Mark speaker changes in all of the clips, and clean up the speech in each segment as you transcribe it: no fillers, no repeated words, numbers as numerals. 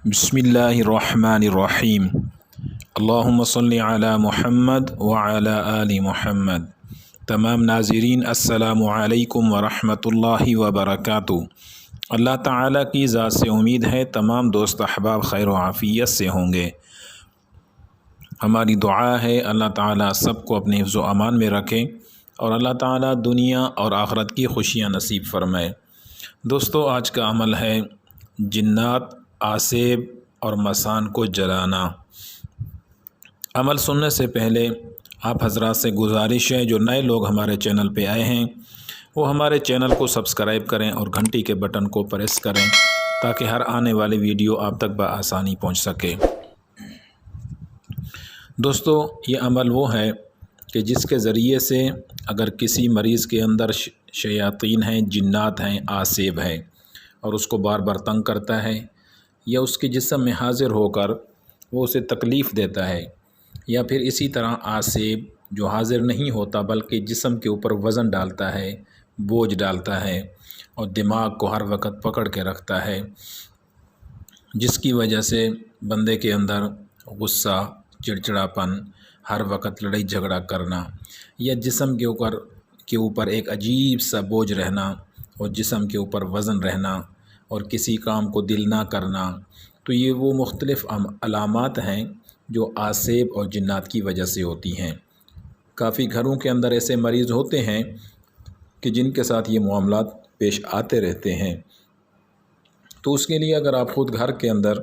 Speaker 1: बिस्मिल्लाहिर्रहमानिर्रहीम। अल्लाहुम्मा सल्लि अला मुहम्मद व अला आलि मुहम्मद। तमाम नाज़रीन अस्सलामु अलैकुम व रहमतुल्लाहि व बरकातुहू। अल्लाह ताला की ज़ात से उम्मीद है तमाम दोस्त अहबाब खैर व आफ़ियत से होंगे। हमारी दुआ है अल्लाह ताला सबको अपने हिफ्ज़ व अमान में रखे और अल्लाह ताला दुनिया और आखिरत की खुशियाँ नसीब फरमाए। दोस्तों, आज का अमल है जिन्नात, आसेब और मसान को जलाना। अमल सुनने से पहले आप हजरात से गुजारिश है, जो नए लोग हमारे चैनल पे आए हैं वो हमारे चैनल को सब्सक्राइब करें और घंटी के बटन को प्रेस करें ताकि हर आने वाली वीडियो आप तक बआसानी पहुंच सके। दोस्तों, ये अमल वो है कि जिसके ज़रिए से अगर किसी मरीज़ के अंदर शयातीन हैं, जिन्नात हैं, आसेब हैं और उसको बार बार तंग करता है या उसके जिस्म में हाज़िर होकर वो उसे तकलीफ़ देता है, या फिर इसी तरह आसेब जो हाज़िर नहीं होता बल्कि जिस्म के ऊपर वज़न डालता है, बोझ डालता है और दिमाग को हर वक्त पकड़ के रखता है, जिसकी वजह से बंदे के अंदर गुस्सा, चिड़चिड़ापन, हर वक्त लड़ाई झगड़ा करना या जिस्म के ऊपर एक अजीब सा बोझ रहना और जिस्म के ऊपर वज़न रहना और किसी काम को दिल ना करना, तो ये वो मुख्तलिफ़ अलामात हैं जो आसेब और जिन्नात की वजह से होती हैं। काफ़ी घरों के अंदर ऐसे मरीज़ होते हैं कि जिनके साथ ये मामलात पेश आते रहते हैं। तो उसके लिए अगर आप ख़ुद घर के अंदर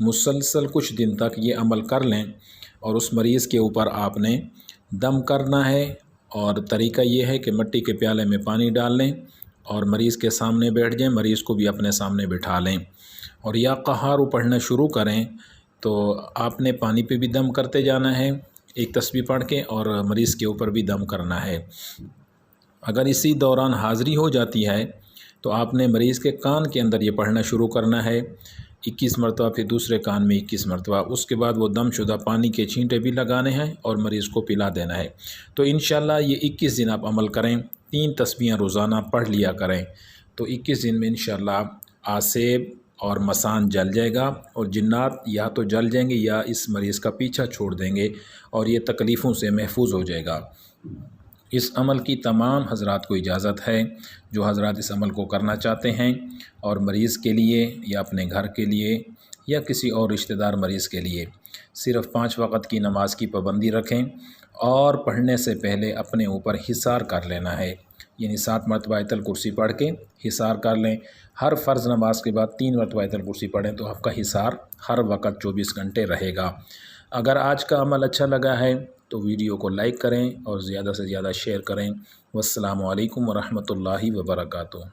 Speaker 1: मुसलसल कुछ दिन तक ये अमल कर लें और उस मरीज़ के ऊपर आपने दम करना है, और तरीका ये है कि मिट्टी के प्याले में पानी डाल लें और मरीज़ के सामने बैठ जाएं, मरीज़ को भी अपने सामने बिठा लें और या क़हार पढ़ना शुरू करें। तो आपने पानी पे भी दम करते जाना है एक तस्बीह पढ़ के, और मरीज़ के ऊपर भी दम करना है। अगर इसी दौरान हाज़री हो जाती है तो आपने मरीज़ के कान के अंदर ये पढ़ना शुरू करना है 21 मरतबा, फिर दूसरे कान में 21 मरतबा। उसके बाद वो दमशुदा पानी के छींटे भी लगाने हैं और मरीज़ को पिला देना है। तो इंशाअल्लाह ये 21 दिन आप अमल करें, 3 तस्बीहें रोज़ाना पढ़ लिया करें, तो 21 दिन में इंशाअल्लाह आसेब और मसान जल जाएगा और जिन्नात या तो जल जाएंगे या इस मरीज़ का पीछा छोड़ देंगे और ये तकलीफ़ों से महफूज हो जाएगा। इस अमल की तमाम हजरात को इजाज़त है। जो हजरात इस अमल को करना चाहते हैं और मरीज़ के लिए या अपने घर के लिए या किसी और रिश्तेदार मरीज़ के लिए सिर्फ़ 5 वक़्त की नमाज की पाबंदी रखें और पढ़ने से पहले अपने ऊपर हिसार कर लेना है, यानी 7 मरतबा आयतुल कुर्सी पढ़ के हिसार कर लें। हर फ़र्ज़ नमाज के बाद 3 मरतबा आयतुल कुर्सी पढ़ें तो आपका हिसार हर वक़्त 24 घंटे रहेगा। अगर आज का अमल अच्छा लगा है तो वीडियो को लाइक करें और ज़्यादा से ज़्यादा शेयर करें। वस्सलामु अलैकुम व रहमतुल्लाहि व बरकातुहू।